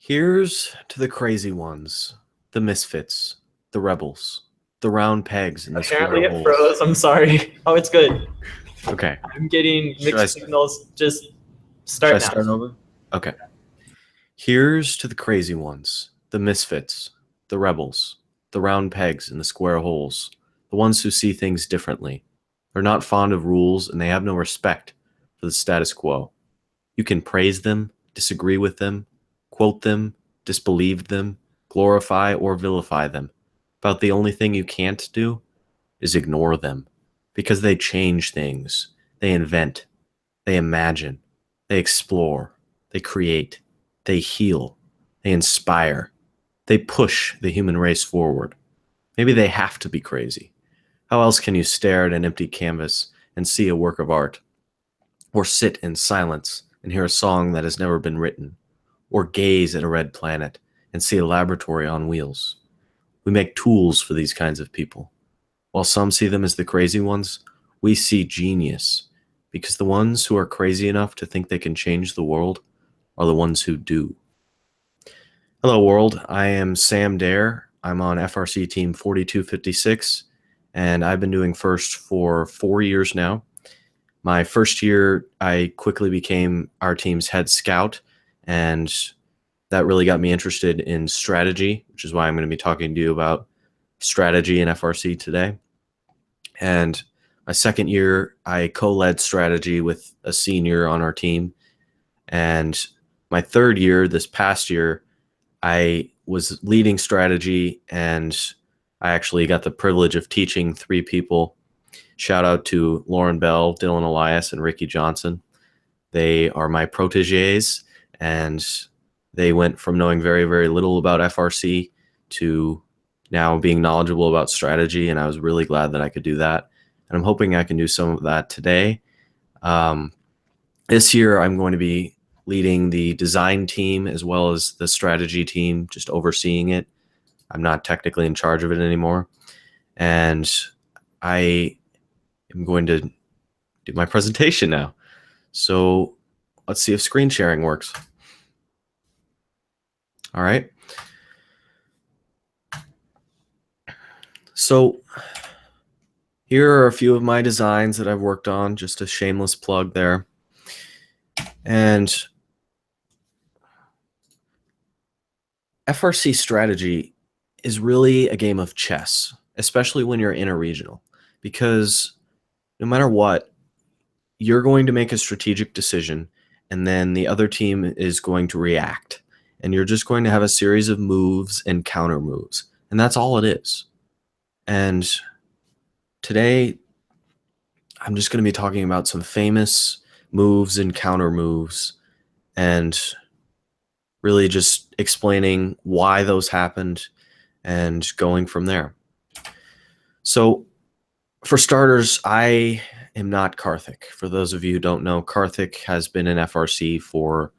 Here's to the crazy ones, the misfits, the rebels, the round pegs in the Apparently square it holes. froze. I'm sorry. Oh, it's good. Okay. I'm getting Should mixed I- signals. Just Should I start now. start over? Okay. Here's to the crazy ones, the misfits, the rebels, the round pegs in the square holes, the ones who see things differently. They're not fond of rules and they have no respect for the status quo. You can praise them, disagree with them, quote them, disbelieve them, glorify or vilify them. But the only thing you can't do is ignore them, because they change things, they invent, they imagine, they explore, they create, they heal, they inspire, they push the human race forward. Maybe they have to be crazy. How else can you stare at an empty canvas and see a work of art? Or sit in silence and hear a song that has never been written? Or gaze at a red planet and see a laboratory on wheels? We make tools for these kinds of people. While some see them as the crazy ones, we see genius, because the ones who are crazy enough to think they can change the world are the ones who do. Hello, world. I am Sam Dare. I'm on FRC team 4256, and I've been doing FIRST for 4 years now. My first year, I quickly became our team's head scout, and that really got me interested in strategy, which is why I'm going to be talking to you about strategy in FRC today. And my second year, I co-led strategy with a senior on our team. And my third year, this past year, I was leading strategy, and I actually got the privilege of teaching 3 people. Shout out to Lauren Bell, Dylan Elias, and Ricky Johnson. They are my proteges, and they went from knowing very, very little about FRC to now being knowledgeable about strategy, and I was really glad that I could do that. And I'm hoping I can do some of that today. This year, I'm going to be leading the design team as well as the strategy team, just overseeing it. I'm not technically in charge of it anymore. And I am going to do my presentation now. So let's see if screen sharing works. All right. So here are a few of my designs that I've worked on, just a shameless plug there. And FRC strategy is really a game of chess, especially when you're in a regional, because no matter what, you're going to make a strategic decision, and then the other team is going to react, and you're just going to have a series of moves and counter moves, and that's all it is. And today, I'm just going to be talking about some famous moves and counter moves, and really just explaining why those happened and going from there. So for starters, I am not Karthik. For those of you who don't know, Karthik has been in FRC for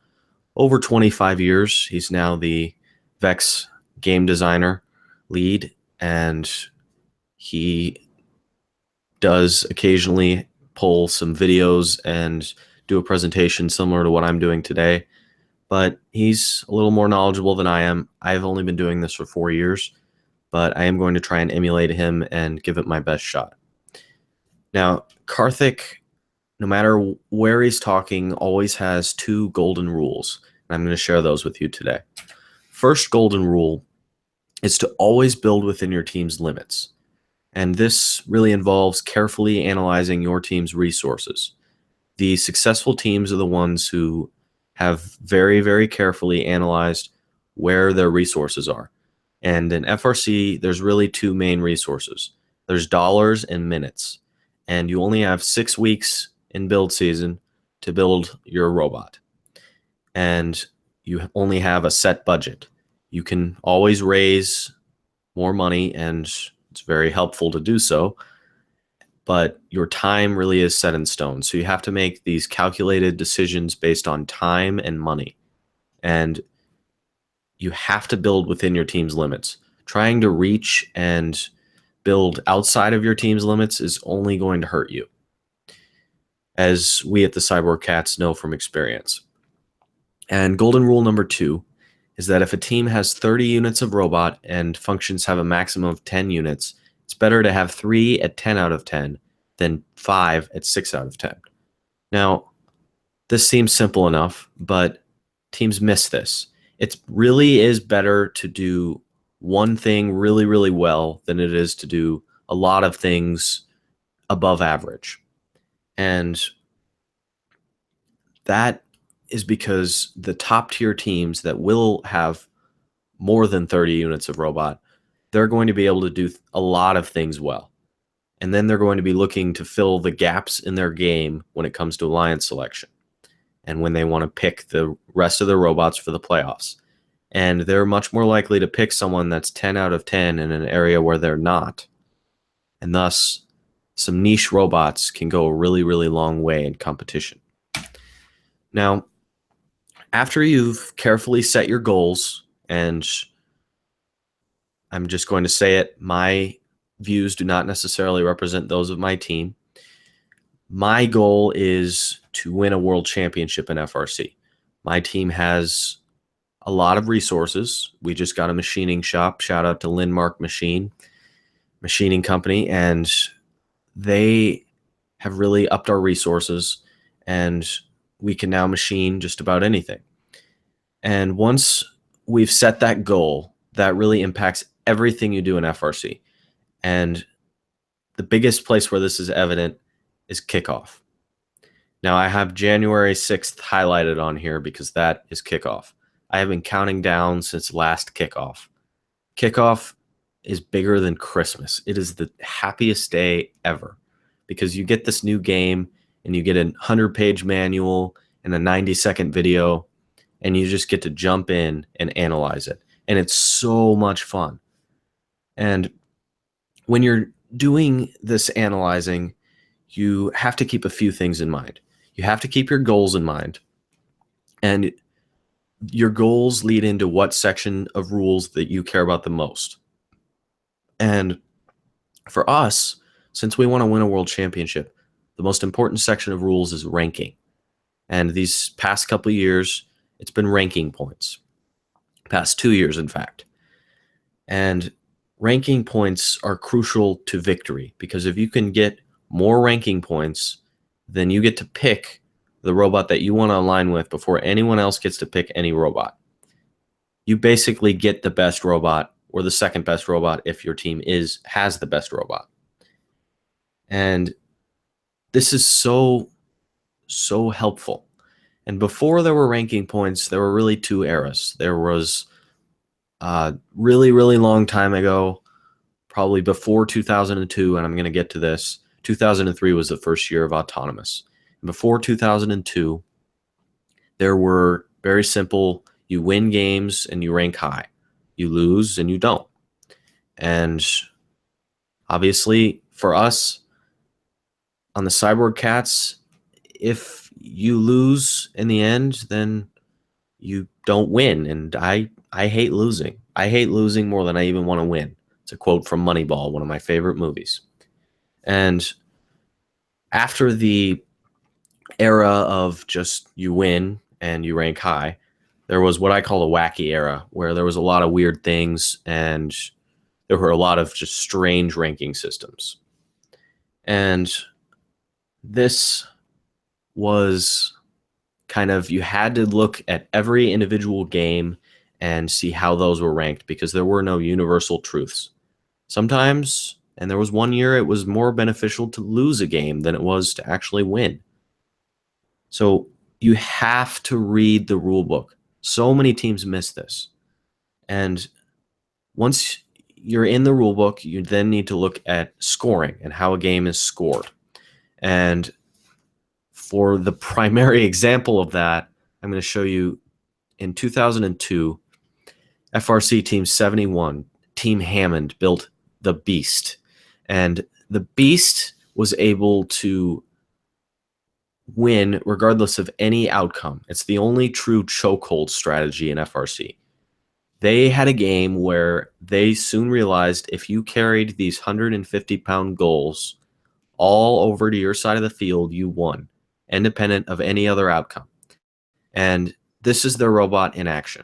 over 25 years. He's now the Vex game designer lead, and he does occasionally pull some videos and do a presentation similar to what I'm doing today. But he's a little more knowledgeable than I am. I've only been doing this for 4 years, but I am going to try and emulate him and give it my best shot. Now, Karthik, no matter where he's talking, always has 2 golden rules, and I'm going to share those with you today. First golden rule is to always build within your team's limits, and this really involves carefully analyzing your team's resources. The successful teams are the ones who have very, very carefully analyzed where their resources are. And in FRC, there's really 2 main resources. There's dollars and minutes. And you only have 6 weeks in build season to build your robot. And you only have a set budget. You can always raise more money, and it's very helpful to do so. But your time really is set in stone. So you have to make these calculated decisions based on time and money. And you have to build within your team's limits. Trying to reach and build outside of your team's limits is only going to hurt you, as we at the Cyborg Cats know from experience. And golden rule number 2 is that if a team has 30 units of robot and functions have a maximum of 10 units, it's better to have 3 at 10 out of 10 than 5 at 6 out of 10. Now, this seems simple enough, but teams miss this. It really is better to do one thing really, really well than it is to do a lot of things above average. And that is because the top tier teams that will have more than 30 units of robot, they're going to be able to do a lot of things well. And then they're going to be looking to fill the gaps in their game when it comes to alliance selection and when they want to pick the rest of their robots for the playoffs. And they're much more likely to pick someone that's 10 out of 10 in an area where they're not. And thus, some niche robots can go a really, really long way in competition. Now, after you've carefully set your goals, and I'm just going to say it, my views do not necessarily represent those of my team. My goal is to win a world championship in FRC. My team has a lot of resources. We just got a machining shop. Shout out to Lindmark Machining Company, and they have really upped our resources, and we can now machine just about anything. And once we've set that goal, that really impacts everything you do in FRC. And the biggest place where this is evident is kickoff. Now, I have January 6th highlighted on here because that is kickoff. I have been counting down since last kickoff. Kickoff is bigger than Christmas. It is the happiest day ever because you get this new game and you get a 100-page manual and a 90-second video, and you just get to jump in and analyze it. And it's so much fun. And when you're doing this analyzing, you have to keep a few things in mind. You have to keep your goals in mind. And your goals lead into what section of rules that you care about the most. And for us, since we want to win a world championship, the most important section of rules is ranking. And these past couple of years, it's been ranking points. Past 2 years, in fact. And ranking points are crucial to victory because if you can get more ranking points, then you get to pick the robot that you want to align with before anyone else gets to pick any robot. You basically get the best robot or the second best robot if your team has the best robot. And this is so helpful. And before there were ranking points, there were really two eras. There was really, really long time ago, probably before 2002, and I'm going to get to this. 2003 was the first year of autonomous. And before 2002, there were very simple, you win games and you rank high. You lose and you don't. And obviously, for us, on the Cyborg Cats, if you lose in the end, then you don't win. And I hate losing. I hate losing more than I even want to win. It's a quote from Moneyball, one of my favorite movies. And after the era of just you win and you rank high, there was what I call a wacky era where there was a lot of weird things and there were a lot of just strange ranking systems. And this was kind of, you had to look at every individual game and see how those were ranked because there were no universal truths. Sometimes, and there was one year, it was more beneficial to lose a game than it was to actually win. So you have to read the rule book. So many teams miss this. And once you're in the rule book, you then need to look at scoring and how a game is scored. And for the primary example of that, I'm going to show you in 2002, FRC Team 71, Team Hammond built the Beast. And the Beast was able to win regardless of any outcome. It's the only true chokehold strategy in FRC. They had a game where they soon realized if you carried these 150-pound goals all over to your side of the field, you won, independent of any other outcome. And this is their robot in action.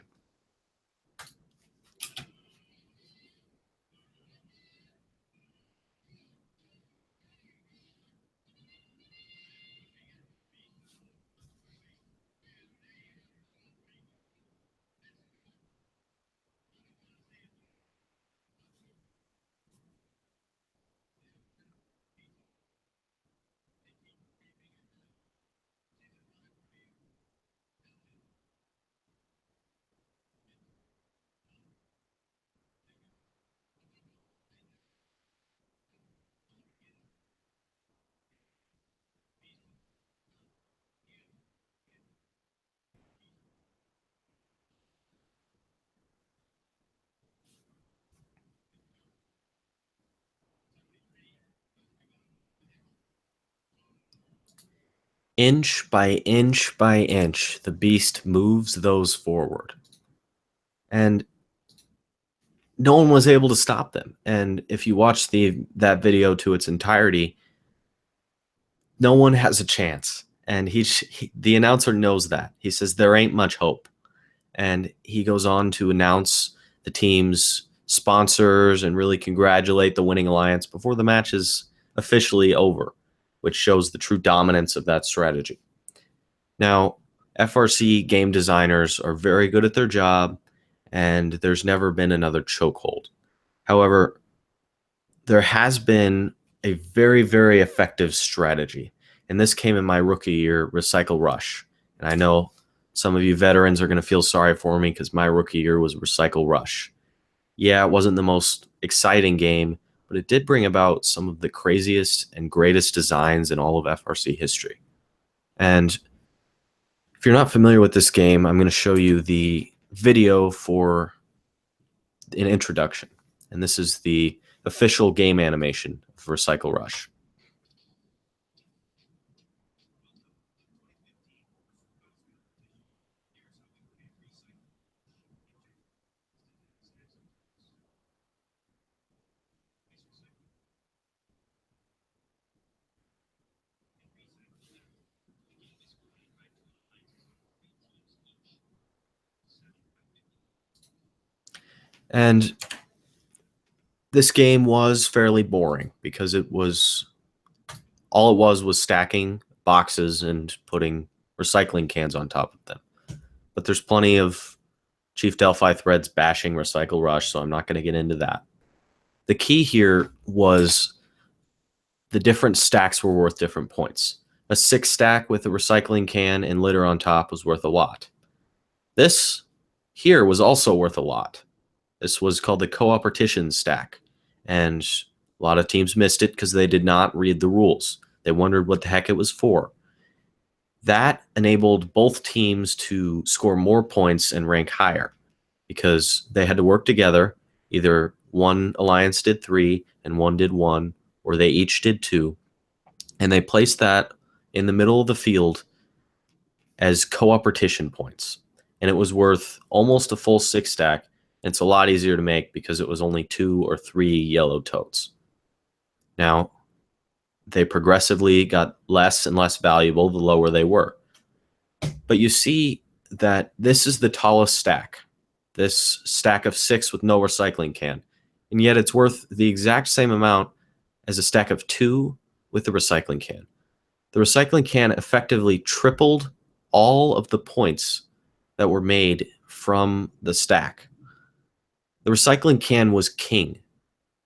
Inch by inch by inch, the beast moves those forward. And no one was able to stop them. And if you watch that video to its entirety, no one has a chance. And the announcer knows that. He says there ain't much hope. And he goes on to announce the team's sponsors and really congratulate the winning alliance before the match is officially over, which shows the true dominance of that strategy. Now, FRC game designers are very good at their job, and there's never been another chokehold. However, there has been a very, very effective strategy, and this came in my rookie year, Recycle Rush. And I know some of you veterans are going to feel sorry for me because my rookie year was Recycle Rush. Yeah, it wasn't the most exciting game, but it did bring about some of the craziest and greatest designs in all of FRC history. And if you're not familiar with this game, I'm going to show you the video for an introduction. And this is the official game animation of Recycle Rush. And this game was fairly boring because all it was stacking boxes and putting recycling cans on top of them. But there's plenty of Chief Delphi threads bashing Recycle Rush, so I'm not going to get into that. The key here was the different stacks were worth different points. A 6 stack with a recycling can and litter on top was worth a lot. This here was also worth a lot. This was called the Coopertition Stack, and a lot of teams missed it because they did not read the rules. They wondered what the heck it was for. That enabled both teams to score more points and rank higher because they had to work together. Either one alliance did 3 and one did 1, or they each did 2. And they placed that in the middle of the field as cooperation points. And it was worth almost a full 6 stack. And it's a lot easier to make because it was only 2 or 3 yellow totes. Now, they progressively got less and less valuable the lower they were. But you see that this is the tallest stack, this stack of 6 with no recycling can. And yet it's worth the exact same amount as a stack of 2 with the recycling can. The recycling can effectively tripled all of the points that were made from the stack. The recycling can was king.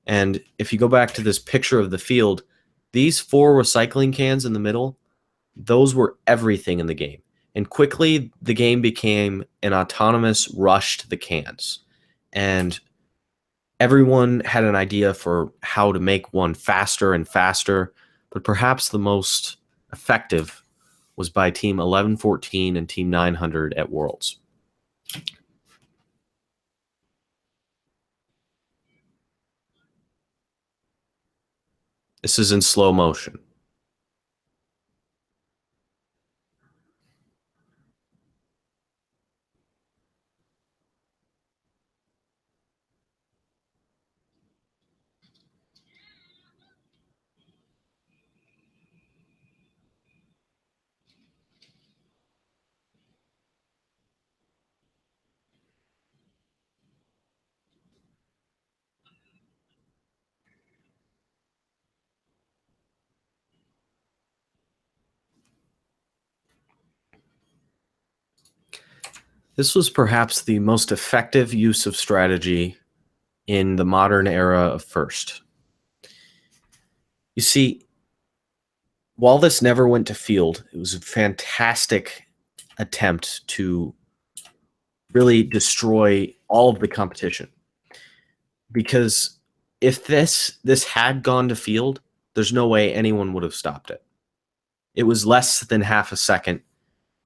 And if you go back to this picture of the field, these 4 recycling cans in the middle, those were everything in the game. And quickly, the game became an autonomous rush to the cans. And everyone had an idea for how to make one faster and faster. But perhaps the most effective was by Team 1114 and Team 900 at Worlds. This is in slow motion. This was perhaps the most effective use of strategy in the modern era of First. You see, while this never went to field, it was a fantastic attempt to really destroy all of the competition. Because if this had gone to field, there's no way anyone would have stopped it. It was less than half a second,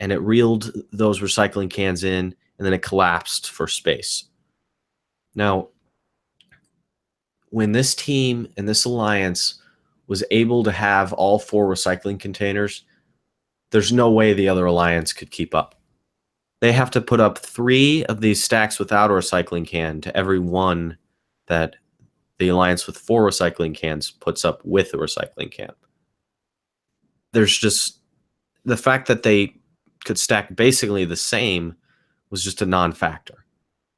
and it reeled those recycling cans in, and then it collapsed for space. Now, when this team and this alliance was able to have all 4 recycling containers, there's no way the other alliance could keep up. They have to put up 3 of these stacks without a recycling can to every one that the alliance with 4 recycling cans puts up with a recycling can. There's just the fact that they could stack basically the same was just a non-factor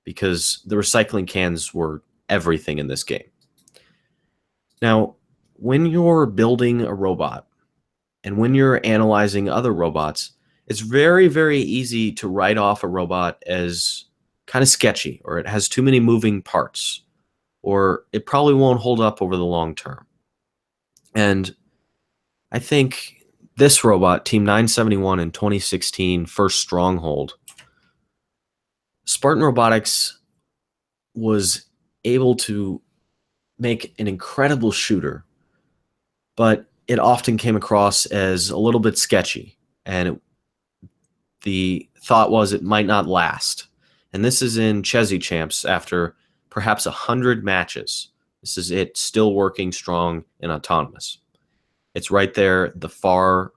because the recycling cans were everything in this game. Now, when you're building a robot and when you're analyzing other robots, it's very, very easy to write off a robot as kind of sketchy, or it has too many moving parts, or it probably won't hold up over the long term. And I think this robot, Team 971 in 2016, first Stronghold, Spartan Robotics was able to make an incredible shooter, but it often came across as a little bit sketchy, and the thought was it might not last. And this is in Chessy Champs after perhaps 100 matches. This is it still working strong and autonomous. It's right there, the far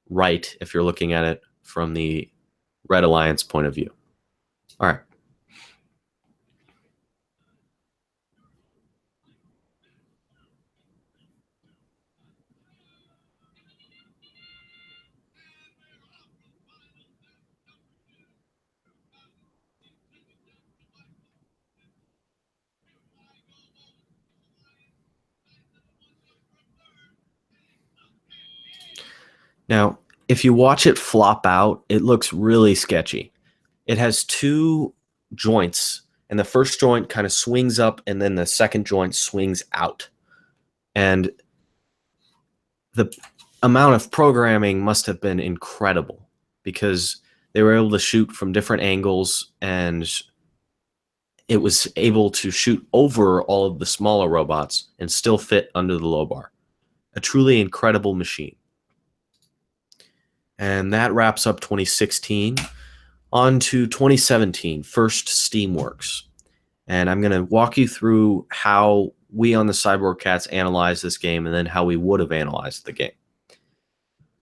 right, if you're looking at it from the Red Alliance point of view. All right. Now, if you watch it flop out, it looks really sketchy. It has 2 joints, and the first joint kind of swings up, and then the second joint swings out. And the amount of programming must have been incredible because they were able to shoot from different angles, and it was able to shoot over all of the smaller robots and still fit under the low bar. A truly incredible machine. And that wraps up 2016. On to 2017, first Steamworks. And I'm going to walk you through how we on the Cyborg Cats analyzed this game and then how we would have analyzed the game.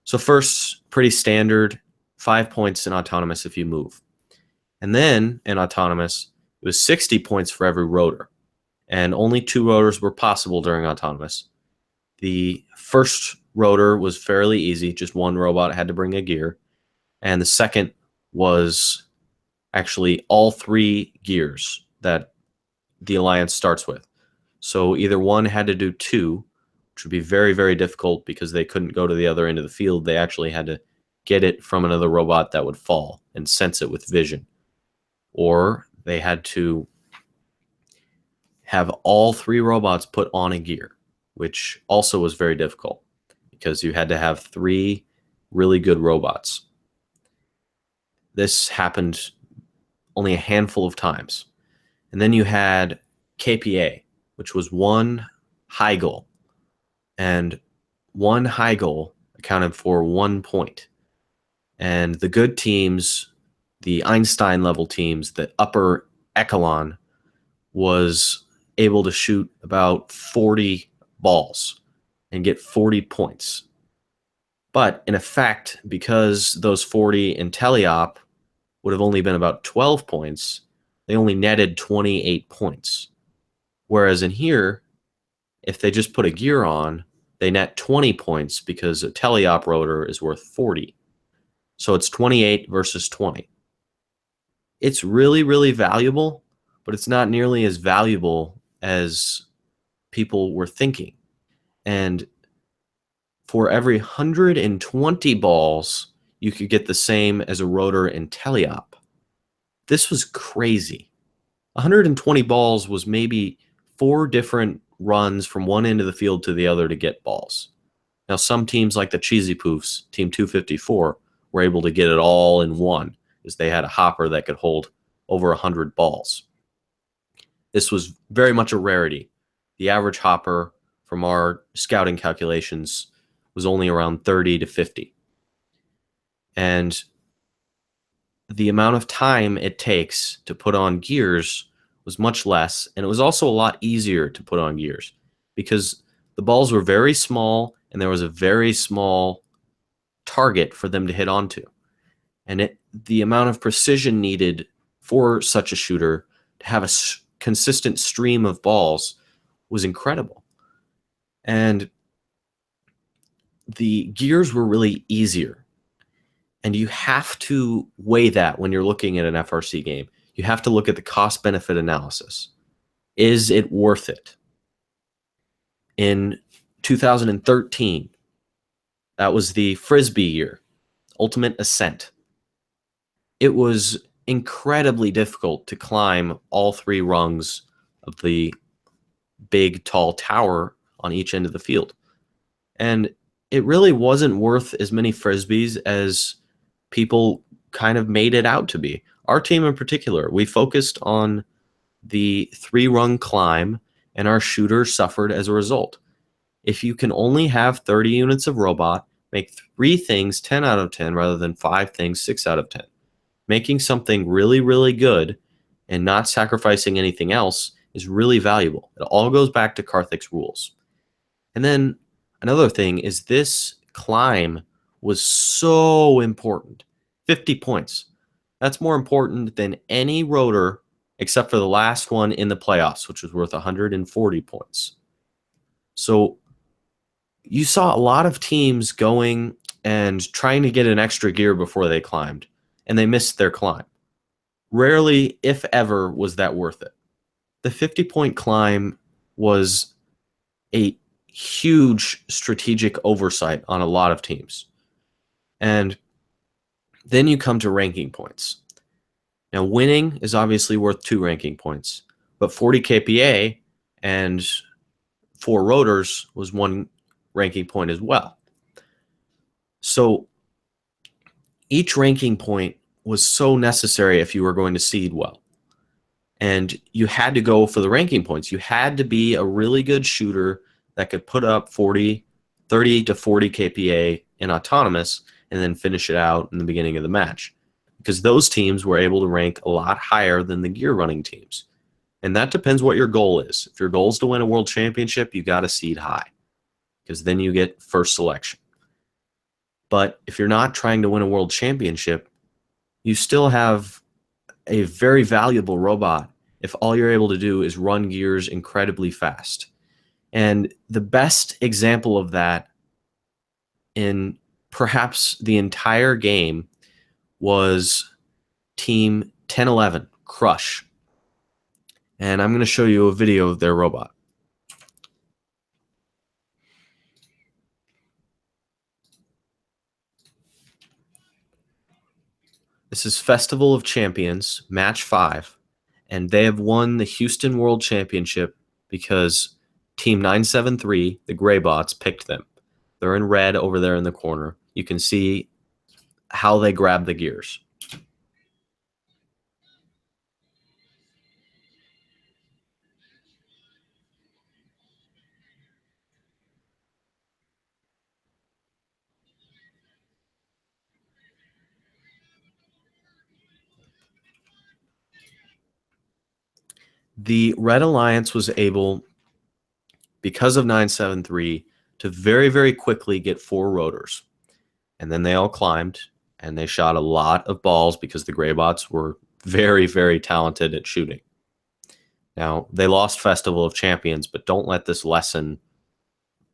So first, pretty standard, 5 points in autonomous if you move. And then in autonomous, it was 60 points for every rotor. And only 2 rotors were possible during autonomous. The first rotor was fairly easy, just one robot had to bring a gear. And the second was actually all 3 gears that the alliance starts with. So either one had to do 2, which would be very, very difficult because they couldn't go to the other end of the field. They actually had to get it from another robot that would fall and sense it with vision. Or they had to have all 3 robots put on a gear, which also was very difficult because you had to have 3 really good robots. This happened only a handful of times. And then you had KPA, which was 1 high goal. And 1 high goal accounted for 1 point. And the good teams, the Einstein level teams, the upper echelon, was able to shoot about 40 balls and get 40 points. But in effect, because those 40 in teleop would have only been about 12 points, they only netted 28 points. Whereas in here, if they just put a gear on, they net 20 points because a teleop rotor is worth 40. So it's 28 versus 20. It's really, really valuable, but it's not nearly as valuable as people were thinking. And for every 120 balls, you could get the same as a rotor in teleop. This was crazy. 120 balls was maybe 4 different runs from one end of the field to the other to get balls. Now, some teams like the Cheesy Poofs, Team 254, were able to get it all in one, as they had a hopper that could hold over 100 balls. This was very much a rarity. The average hopper from our scouting calculations was only around 30 to 50. And the amount of time it takes to put on gears was much less, and it was also a lot easier to put on gears because the balls were very small and there was a very small target for them to hit onto. And the amount of precision needed for such a shooter to have a consistent stream of balls was incredible. And the gears were really easier. And you have to weigh that when you're looking at an FRC game. You have to look at the cost-benefit analysis. Is it worth it? In 2013, that was the Frisbee year, Ultimate Ascent. It was incredibly difficult to climb all 3 rungs of the big, tall tower on each end of the field. And it really wasn't worth as many Frisbees as people kind of made it out to be. Our team in particular, we focused on the 3-rung climb, and our shooter suffered as a result. If you can only have 30 units of robot, make 3 things 10 out of 10 rather than 5 things 6 out of 10. Making something really, really good and not sacrificing anything else is really valuable. It all goes back to Karthik's rules. And then another thing is this climb was so important. 50 points. That's more important than any rotor except for the last one in the playoffs, which was worth 140 points. So you saw a lot of teams going and trying to get an extra gear before they climbed, and they missed their climb. Rarely, if ever, was that worth it. The 50-point climb was a huge strategic oversight on a lot of teams. And then you come to ranking points. Now, winning is obviously worth 2 ranking points, but 40 KPA and 4 rotors was 1 ranking point as well. So each ranking point was so necessary if you were going to seed well. And you had to go for the ranking points. You had to be a really good shooter that could put up 30 to 40 KPA in autonomous and then finish it out in the beginning of the match. Because those teams were able to rank a lot higher than the gear running teams. And that depends what your goal is. If your goal is to win a world championship, you got to seed high, because then you get first selection. But if you're not trying to win a world championship, you still have a very valuable robot if all you're able to do is run gears incredibly fast. And the best example of that in perhaps the entire game was Team 1011, Crush. And I'm going to show you a video of their robot. This is Festival of Champions, Match 5, and they have won the Houston World Championship because Team 973, the Greybots, picked them. They're in red over there in the corner. You can see how they grab the gears. The Red Alliance was able, because of 973, to very, very quickly get 4 rotors. And then they all climbed, and they shot a lot of balls because the Greybots were very, very talented at shooting. Now, they lost Festival of Champions, but don't let this lesson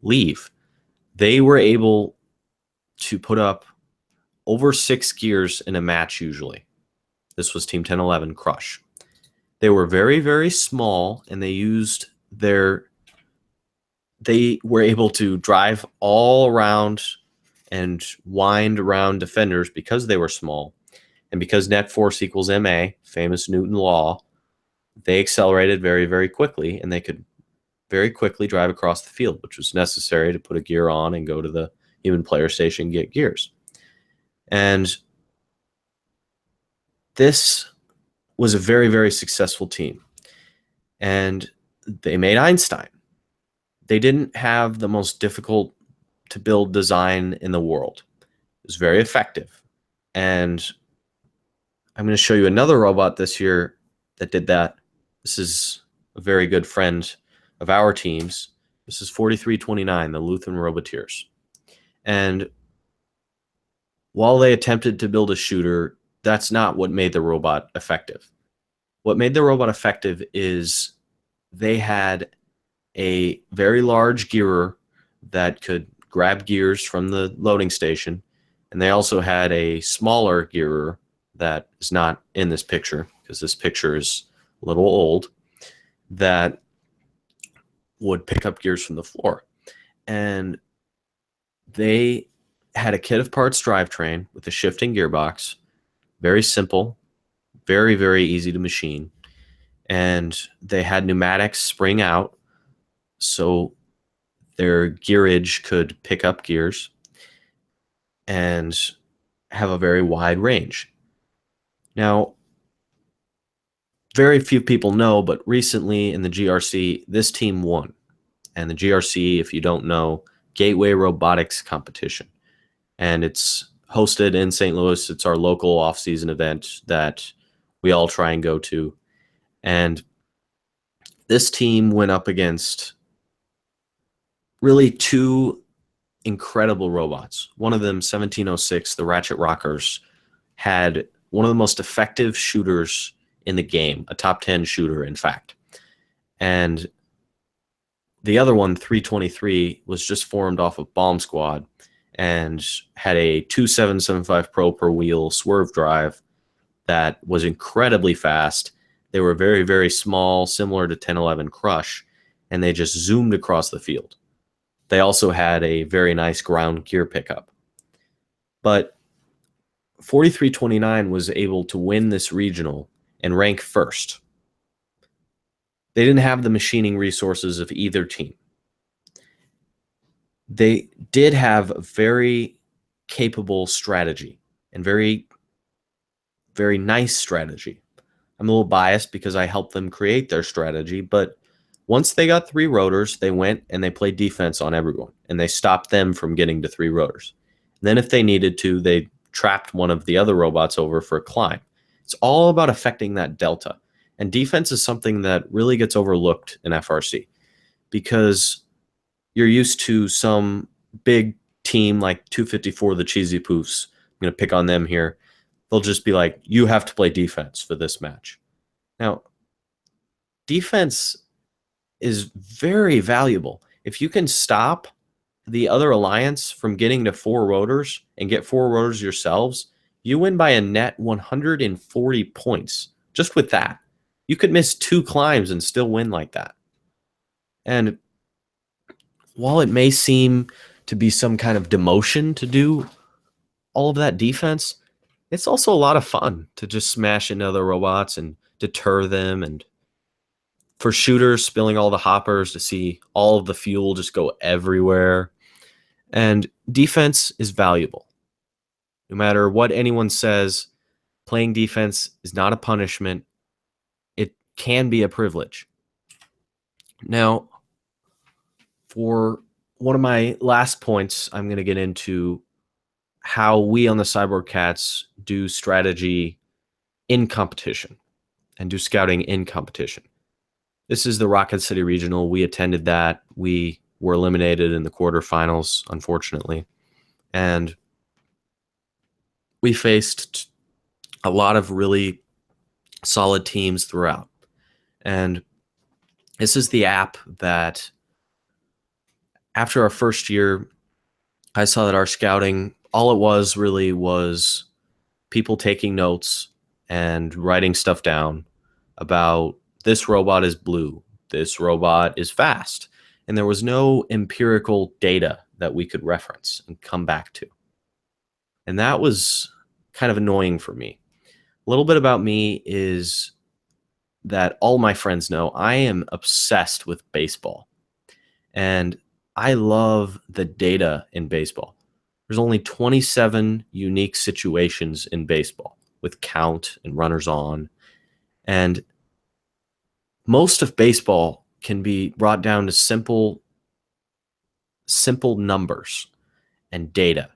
leave. They were able to put up over 6 gears in a match usually. This was Team 1011, Crush. They were very, very small, and they were able to drive all around and wind around defenders because they were small. And because net force equals ma, famous Newton law, they accelerated very, very quickly, and they could very quickly drive across the field, which was necessary to put a gear on and go to the human player station and get gears. And this was a very, very successful team. And they made Einstein. They didn't have the most difficult to build design in the world. It was very effective. And I'm going to show you another robot this year that did that. This is a very good friend of our team's. This is 4329, the Lutheran Roboteers. And while they attempted to build a shooter, that's not what made the robot effective. What made the robot effective is they had a very large gearer that could grab gears from the loading station, and they also had a smaller gearer that is not in this picture because this picture is a little old, that would pick up gears from the floor. And they had a kit of parts drivetrain with a shifting gearbox, very simple, very, very easy to machine. And they had pneumatics spring out, so their gearage could pick up gears and have a very wide range. Now, very few people know, but recently in the GRC, this team won. And the GRC, if you don't know, Gateway Robotics Competition. And it's hosted in St. Louis. It's our local off-season event that we all try and go to. And this team went up against really two incredible robots. One of them, 1706, the Ratchet Rockers, had one of the most effective shooters in the game, a top 10 shooter, in fact. And the other one, 323, was just formed off of Bomb Squad and had a 2775 Pro per wheel swerve drive that was incredibly fast. They were very, very small, similar to 1011 Crush, and they just zoomed across the field. They also had a very nice ground gear pickup. But 4329 was able to win this regional and rank first. They didn't have the machining resources of either team. They did have a very capable strategy and very, very nice strategy. I'm a little biased because I helped them create their strategy, but once they got 3 rotors, they went and they played defense on everyone, and they stopped them from getting to 3 rotors. And then if they needed to, they trapped one of the other robots over for a climb. It's all about affecting that delta. And defense is something that really gets overlooked in FRC because you're used to some big team like 254, the Cheesy Poofs. I'm going to pick on them here. They'll just be like, you have to play defense for this match. Now, defense is very valuable. If you can stop the other alliance from getting to 4 rotors and get 4 rotors yourselves, you win by a net 140 points just with that. You could miss 2 climbs and still win like that. And while it may seem to be some kind of demotion to do all of that defense, it's also a lot of fun to just smash into other robots and deter them, and for shooters, spilling all the hoppers to see all of the fuel just go everywhere. And defense is valuable. No matter what anyone says, playing defense is not a punishment. It can be a privilege. Now, for one of my last points, I'm going to get into how we on the Cyborg Cats do strategy in competition and do scouting in competition. This is the Rocket City Regional. We attended that. We were eliminated in the quarterfinals, unfortunately. And we faced a lot of really solid teams throughout. And this is the app that, after our first year, I saw that our scouting, all it was really was people taking notes and writing stuff down about this robot is blue, this robot is fast. And there was no empirical data that we could reference and come back to. And that was kind of annoying for me. A little bit about me is that all my friends know I am obsessed with baseball. And I love the data in baseball. There's only 27 unique situations in baseball with count and runners on. And most of baseball can be brought down to simple numbers and data.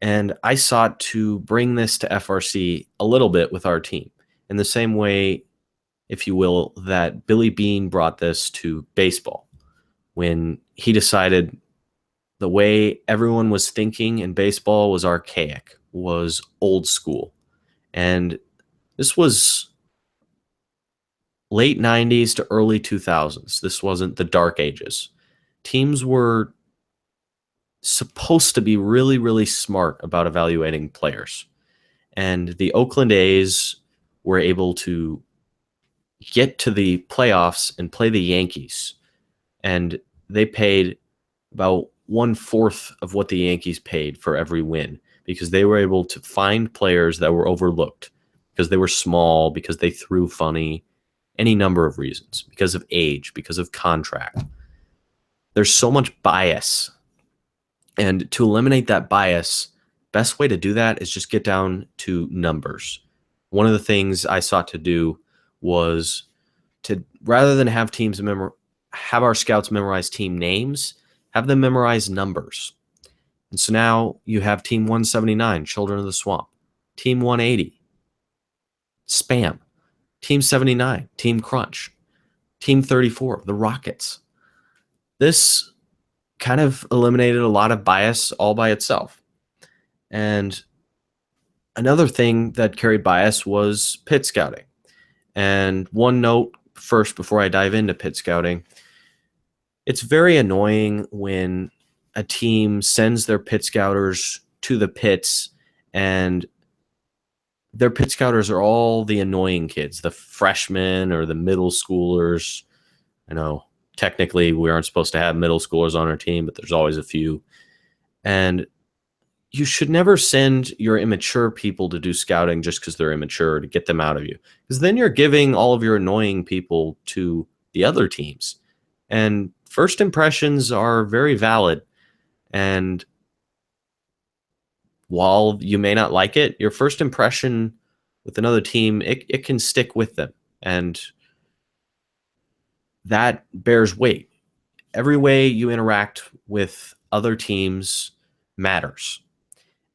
And I sought to bring this to FRC a little bit with our team, in the same way, if you will, that Billy Bean brought this to baseball when he decided, The way everyone was thinking in baseball was archaic, was old school. And this was late 90s to early 2000s. This wasn't the dark ages. Teams were supposed to be really, really smart about evaluating players. And the Oakland A's were able to get to the playoffs and play the Yankees. And they paid about 1/4 of what the Yankees paid for every win because they were able to find players that were overlooked because they were small, because they threw funny, any number of reasons, because of age, because of contract. There's so much bias. And to eliminate that bias, best way to do that is just get down to numbers. One of the things I sought to do was to, rather than have have our scouts memorize team names, have them memorize numbers. And so now you have Team 179, Children of the Swamp, Team 180, Spam, Team 79, Team Crunch, Team 34, the Rockets. This kind of eliminated a lot of bias all by itself. And another thing that carried bias was pit scouting. And one note first before I dive into pit scouting, it's very annoying when a team sends their pit scouters to the pits and their pit scouters are all the annoying kids, the freshmen or the middle schoolers. I know technically we aren't supposed to have middle schoolers on our team, but there's always a few. And you should never send your immature people to do scouting just because they're immature to get them out of you. Because then you're giving all of your annoying people to the other teams. And first impressions are very valid. And while you may not like it, your first impression with another team, it can stick with them. And that bears weight. Every way you interact with other teams matters.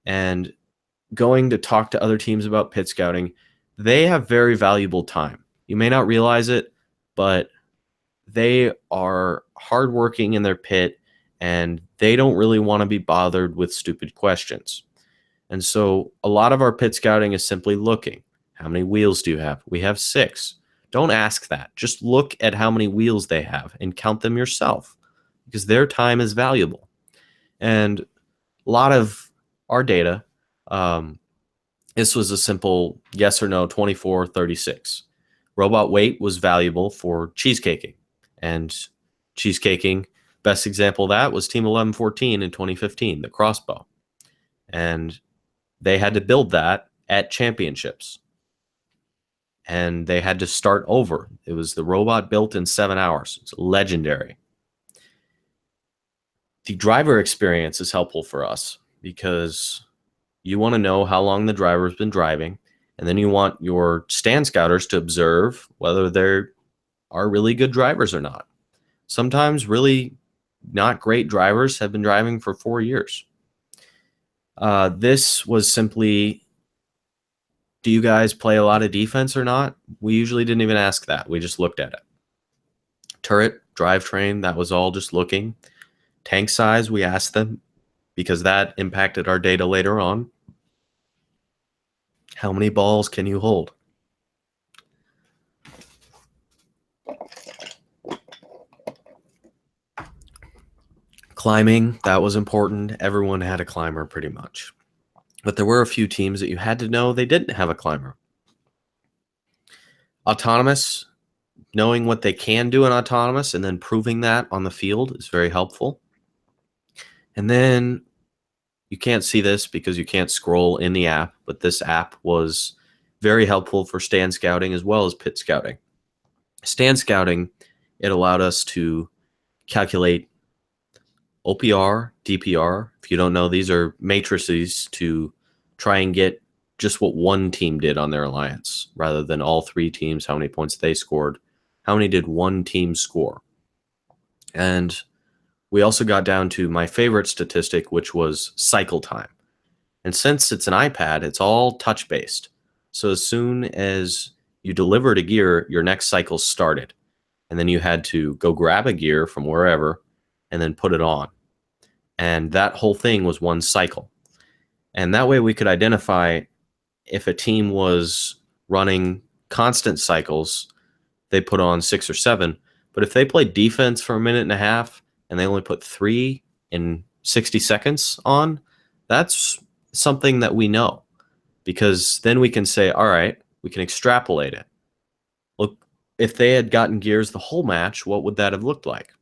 And going to talk to other teams about pit scouting, they have very valuable time. You may not realize it, but they are hardworking in their pit and they don't really want to be bothered with stupid questions. And so a lot of our pit scouting is simply looking. How many wheels do you have? We have 6. Don't ask that. Just look at how many wheels they have and count them yourself because their time is valuable. And a lot of our data, this was a simple yes or no, 24, 36. Robot weight was valuable for cheesecaking. And cheesecaking, best example of that was Team 1114 in 2015, the crossbow. And they had to build that at championships. And they had to start over. It was the robot built in 7 hours. It's legendary. The driver experience is helpful for us because you want to know how long the driver's been driving, and then you want your stand scouters to observe whether they are really good drivers or not. Sometimes really not great drivers have been driving for 4 years. This was simply, do you guys play a lot of defense or not? We usually didn't even ask that. We just looked at it. Turret, drivetrain, that was all just looking. Tank size, we asked them because that impacted our data later on. How many balls can you hold? Climbing, that was important. Everyone had a climber pretty much. But there were a few teams that you had to know they didn't have a climber. Autonomous, knowing what they can do in autonomous and then proving that on the field is very helpful. And then you can't see this because you can't scroll in the app, but this app was very helpful for stand scouting as well as pit scouting. Stand scouting, it allowed us to calculate OPR, DPR. If you don't know, these are matrices to try and get just what one team did on their alliance rather than all 3 teams, how many points they scored. How many did one team score? And we also got down to my favorite statistic, which was cycle time. And since it's an iPad, it's all touch-based. So as soon as you delivered a gear, your next cycle started. And then you had to go grab a gear from wherever and then put it on. And that whole thing was one cycle. And that way we could identify if a team was running constant cycles, they put on 6 or 7. But if they played defense for a minute and a half and they only put 3 in 60 seconds on, that's something that we know, because then we can say, all right, we can extrapolate it. Look, if they had gotten gears the whole match, what would that have looked like?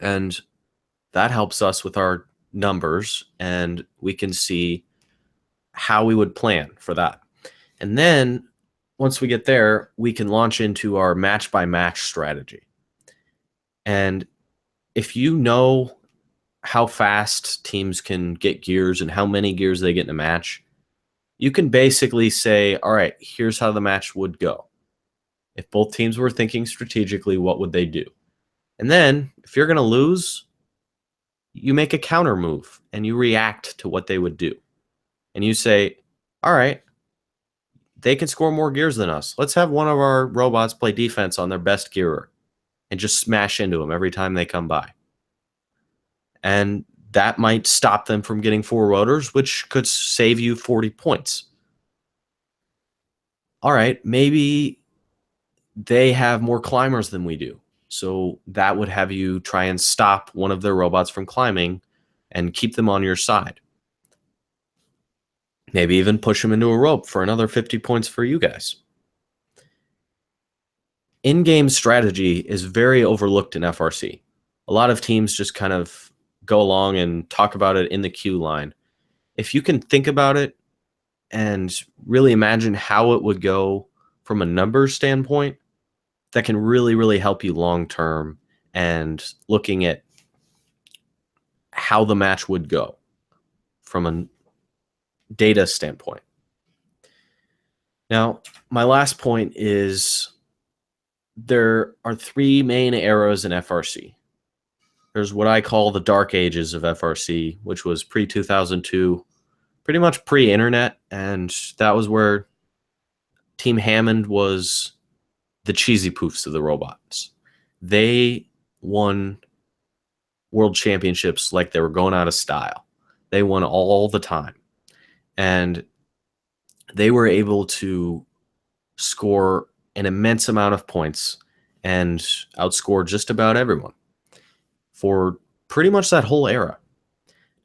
And that helps us with our numbers, and we can see how we would plan for that. And then once we get there, we can launch into our match by match strategy. And if you know how fast teams can get gears and how many gears they get in a match, you can basically say, all right, here's how the match would go. If both teams were thinking strategically, what would they do? And then if you're going to lose, you make a counter move and you react to what they would do. And you say, all right, they can score more gears than us. Let's have one of our robots play defense on their best gearer and just smash into them every time they come by. And that might stop them from getting 4 rotors, which could save you 40 points. All right, maybe they have more climbers than we do. So that would have you try and stop one of their robots from climbing and keep them on your side. Maybe even push them into a rope for another 50 points for you guys. In-game strategy is very overlooked in FRC. A lot of teams just kind of go along and talk about it in the queue line. If you can think about it and really imagine how it would go from a numbers standpoint, that can really, really help you long term and looking at how the match would go from a data standpoint. Now, my last point is there are 3 main eras in FRC. There's what I call the dark ages of FRC, which was pre-2002, pretty much pre-internet, and that was where Team Hammond was the cheesy poofs of the robots. They won world championships like they were going out of style. They won all the time. And they were able to score an immense amount of points and outscore just about everyone for pretty much that whole era.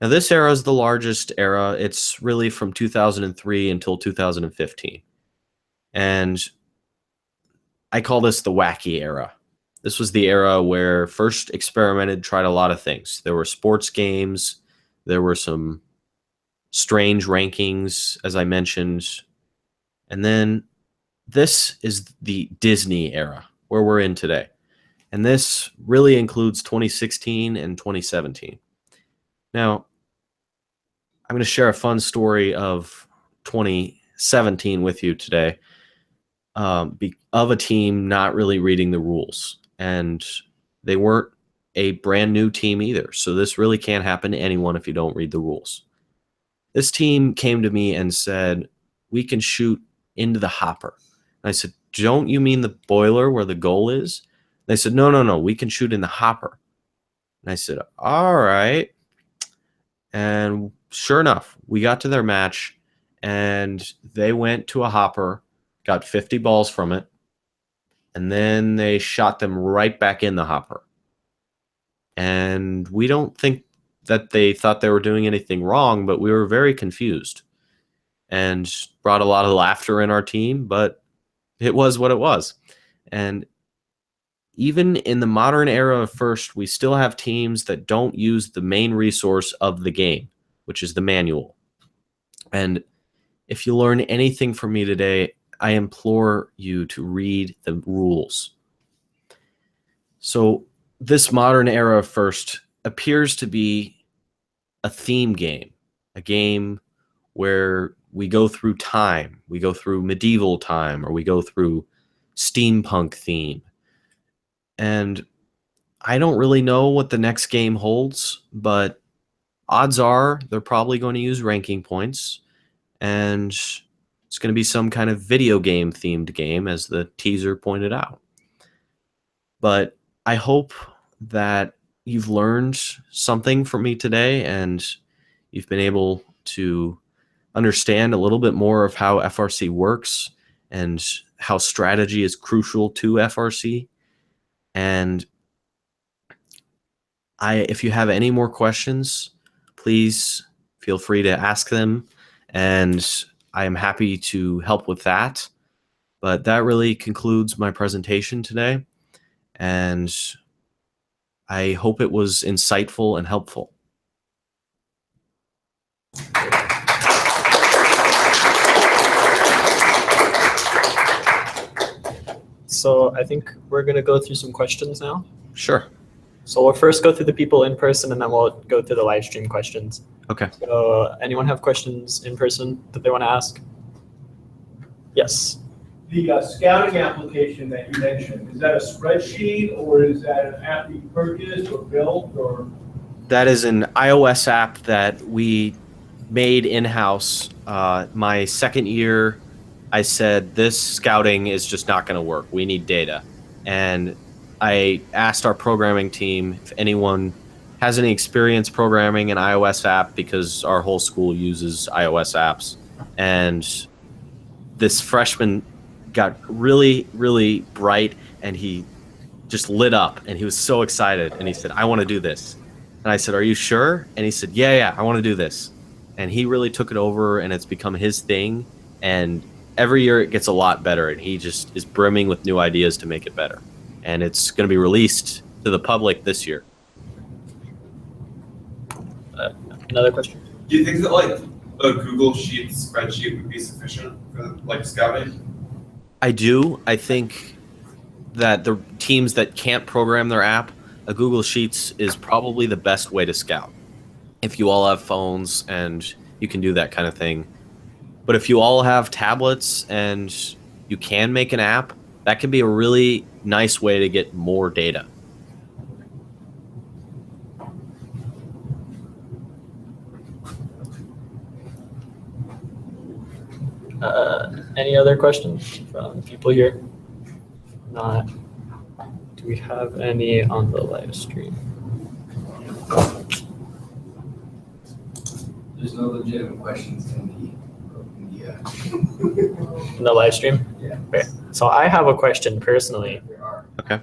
Now, this era is the largest era. It's really from 2003 until 2015. And I call this the wacky era. This was the era where first experimented, tried a lot of things. There were sports games. There were some strange rankings, as I mentioned. And then this is the Disney era, where we're in today. And this really includes 2016 and 2017. Now, I'm going to share a fun story of 2017 with you today, of a team not really reading the rules. And they weren't a brand new team either. So this really can't happen to anyone if you don't read the rules. This team came to me and said, we can shoot into the hopper. And I said, don't you mean the boiler where the goal is? They said, no, we can shoot in the hopper. And I said, all right. And sure enough, we got to their match and they went to a hopper, got 50 balls from it, and then they shot them right back in the hopper. And we don't think that they thought they were doing anything wrong, but we were very confused and brought a lot of laughter in our team, but it was what it was. And even in the modern era of First, we still have teams that don't use the main resource of the game, which is the manual. And if you learn anything from me today, I implore you to read the rules. So this modern era of First appears to be a theme game, a game where we go through time, we go through medieval time, or we go through steampunk theme. And I don't really know what the next game holds, but odds are they're probably going to use ranking points, and it's going to be some kind of video game themed game, as the teaser pointed out. But I hope that you've learned something from me today, and you've been able to understand a little bit more of how FRC works and how strategy is crucial to FRC. And if you have any more questions, please feel free to ask them, and I am happy to help with that. But that really concludes my presentation today, and I hope it was insightful and helpful. So I think we're going to go through some questions now. Sure. So we'll first go through the people in person, and then we'll go through the live stream questions. Okay. So anyone have questions in person that they want to ask? Yes. The scouting application that you mentioned, is that a spreadsheet or is that an app you purchased or built or? That is an iOS app that we made in-house. My second year, I said, this scouting is just not going to work. We need data. And I asked our programming team if anyone has any experience programming an iOS app, because our whole school uses iOS apps. And this freshman got really, really bright, and he just lit up, and he was so excited. And he said, I want to do this. And I said, are you sure? And he said, yeah, I want to do this. And he really took it over, and it's become his thing. And every year it gets a lot better, and he just is brimming with new ideas to make it better. And it's going to be released to the public this year. Another question? Do you think that like a Google Sheets spreadsheet would be sufficient for like scouting? I do. I think that the teams that can't program their app, a Google Sheets is probably the best way to scout. If you all have phones and you can do that kind of thing. But if you all have tablets and you can make an app, that can be a really nice way to get more data. Any other questions from people here? Not. Do we have any on the live stream? There's no legitimate questions in the In the live stream? Yeah. Okay. So I have a question personally. There are. Okay.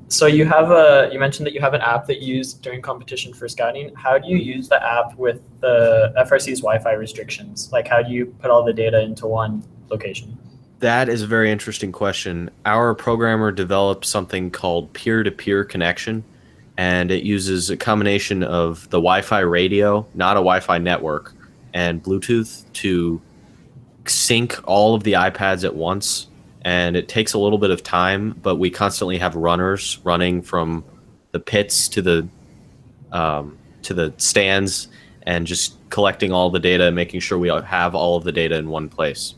So you mentioned that you have an app that you use during competition for scouting. How do you use the app with the FRC's Wi-Fi restrictions? Like, how do you put all the data into one location? That is a very interesting question. Our programmer developed something called peer-to-peer connection, and it uses a combination of the Wi-Fi radio, not a Wi-Fi network, and Bluetooth to sync all of the iPads at once. And it takes a little bit of time, but we constantly have runners running from the pits to the stands and just collecting all the data and making sure we have all of the data in one place.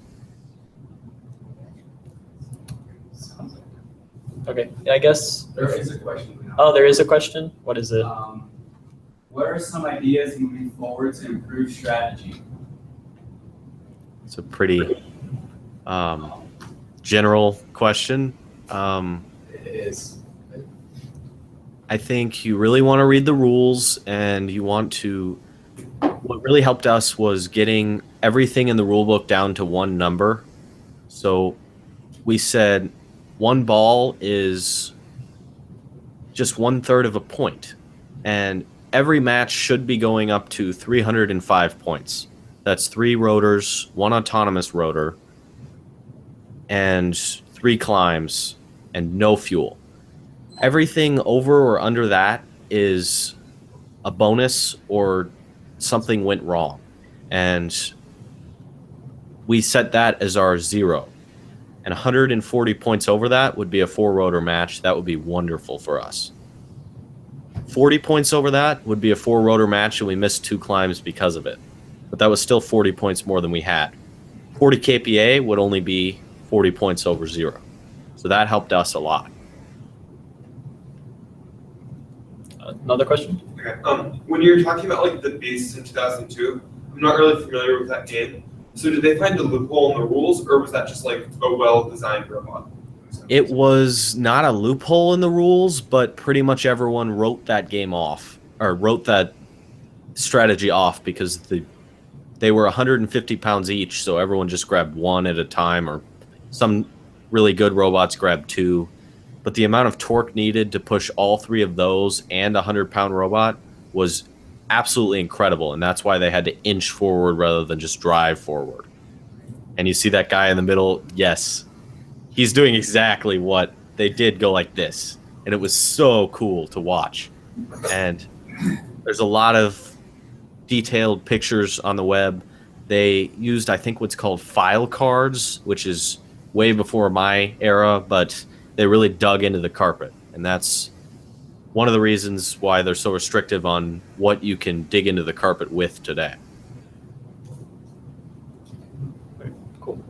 Okay, I guess. There is a question. Oh, there is a question? What is it? What are some ideas moving forward to improve strategy? It's a pretty general question. It is. I think you really want to read the rules, and you want to. What really helped us was getting everything in the rule book down to one number. So we said one ball is just 1/3 of a point, and every match should be going up to 305 points. That's 3 rotors, 1 autonomous rotor, and 3 climbs, and no fuel. Everything over or under that is a bonus or something went wrong. And we set that as our 0. And 140 points over that would be a 4-rotor match. That would be wonderful for us. 40 points over that would be a 4-rotor match, and we missed 2 climbs because of it. But that was still 40 points more than we had. 40 KPA would only be 40 points over 0. So that helped us a lot. Another question? Okay. When you're talking about like the Beast in 2002, I'm not really familiar with that game. So did they find a loophole in the rules, or was that just like a well-designed robot? It was not a loophole in the rules, but pretty much everyone wrote that game off, or wrote that strategy off, because they were 150 pounds each, so everyone just grabbed one at a time, or some really good robots grabbed two. But the amount of torque needed to push all three of those and a 100-pound robot was absolutely incredible, and that's why they had to inch forward rather than just drive forward. And you see that guy in the middle? Yes. He's doing exactly what they did, go like this. And it was so cool to watch. And there's a lot of detailed pictures on the web. They used, I think, what's called file cards, which is way before my era, but they really dug into the carpet. And that's one of the reasons why they're so restrictive on what you can dig into the carpet with today. Cool.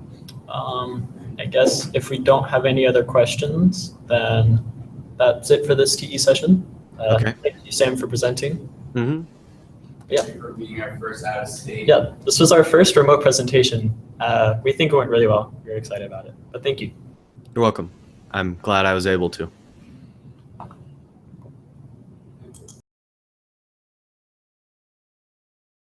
I guess if we don't have any other questions, then that's it for this TE session. Okay. Thank you, Sam, for presenting. Mm-hmm. Yeah. Thank you for being our first out of state. Yeah, this was our first remote presentation. We think it went really well. We're excited about it, but thank you. You're welcome. I'm glad I was able to.